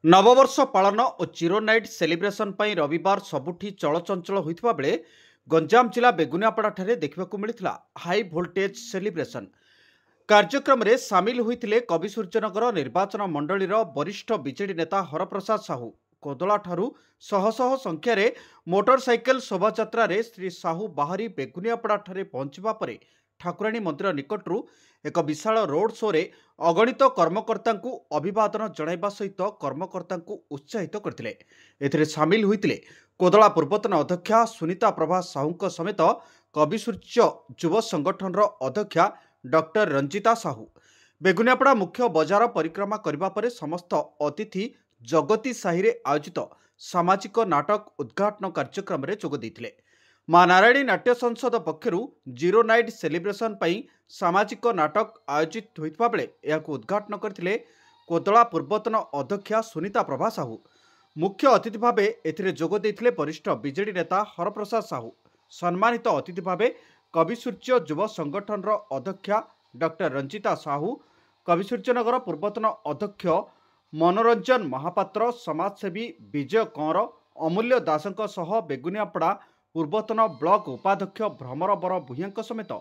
नववर्ष पालन और जीरो नाइट सेलिब्रेशन पर रविवार सबुठी चलचंचल होता बेले गंजाम जिला बेगुनियापड़ा ठारे देखा मिलता हाई वोल्टेज सेलिब्रेशन कार्यक्रम रे सामिल होते कवि सूर्यनगर निर्वाचन मंडली वरिष्ठ बीजेडी नेता हरप्रसाद साहू कोदला ठारू शह शह संख्यार मोटरसाइकेल शोभायात्रा श्री साहू बाहरी बेगुनियापड़ा ठारे पहुंचवा परे ठाकुराणी मंदिर निकटरू एक विशाल रोड शो रे अगणित कर्मकर्ता अभिवादन जणाइबा सहित कर्मकर्ता उत्साहित करथिले। एथिरे सामिल होइतिले कोदला पूर्वतन अध्यक्षा सुनीता प्रभा साहू समेत कवि सूर्य युव संगठन अध्यक्षा डॉक्टर रंजिता साहू बेगुनियापड़ा मुख्य बजार परिक्रमा करबा परे समस्त अतिथि जगती साहि रे आयोजित सामाजिक नाटक उद्घाटन कार्यक्रम रे जोग दैथिले। मां नारायणी नाट्य संसद पक्षरु जीरो नाइट सेलिब्रेशन पई सामाजिक नाटक आयोजित होइतबा बेले याकु उद्घाटन करथिले कोदला पूर्वतन अध्यक्षा सुनीता प्रभा साहू। मुख्य अतिथि भावे एथिरे जोग दैथिले वरिष्ठ बीजेडी नेता हरप्रसाद साहू। सम्मानित अतिथि भावे कवि सूर्य युव संगठन अध्यक्षा डॉक्टर रंजिता साहू, कवि सूर्यनगर पूर्वतन अध्यक्ष मनोरंजन महापात्र, समाजसेवी विजय कंवर, अमूल्य दासंक सह बेगुनियापड़ा पूर्वतन ब्लॉक उपाध्यक्ष भ्रमर बर भूया समेत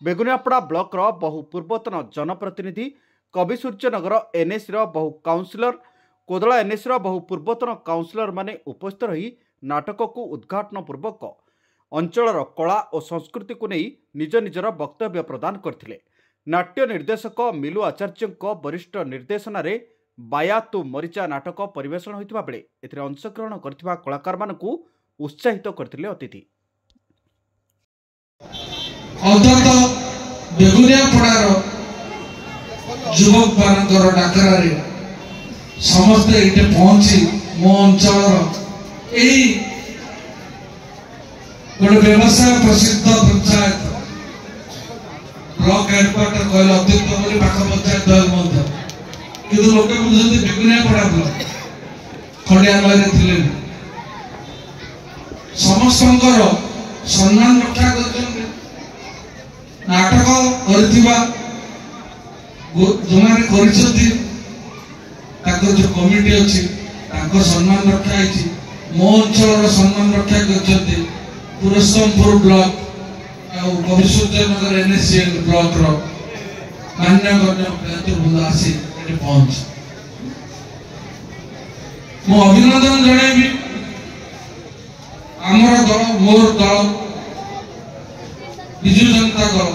बेगुनियापड़ा ब्लॉक बहु पूर्वतन जनप्रतिनिधि, कवि सूर्यनगर एनएसी बहु काउंसिलर, कोदला एनएसी बहु पूर्वतन काउंसिलर माने उपस्थित रही नाटक को उद्घाटन पूर्वक अंचलर कला और संस्कृति को नहीं निज निजर वक्तव्य प्रदान करथिले। नाट्य निर्देशक मिलु आचार्य वरिष्ठ निर्देशन रे बाया तू मरीचा नाटक परिवेषण होइतबा बेले एथिरे अंशग्रहण करथिबा कलाकार मानकू उत्साहित करथिले अतिथि। बेगुनियापड़ार युवक मानकर डाकरारे समस्ते इटे पहुंची मो अंचल एई गोटे व्यवसाय प्रसिद्ध पंचायत ब्लॉक हेडक्वार्टर कहले अतिरिक्त बोली पाख पंचायत दल किंतु लोके बुझते बेगुनियापड़ा ब्लॉक खड़ियालय थिले समस्त सम्मान रक्षा कर नाटक जो कमिटी अच्छी सम्मान रक्षा मो अंचल सम्मान रक्षा कर पुरस्तमपुर ब्लॉक कवि सूर्यनगर एनएससीएल ब्लॉक मान्यगण्य आसी पहुंच मो अभिनंदन जन आमर दल मोर दल विजु जनता दल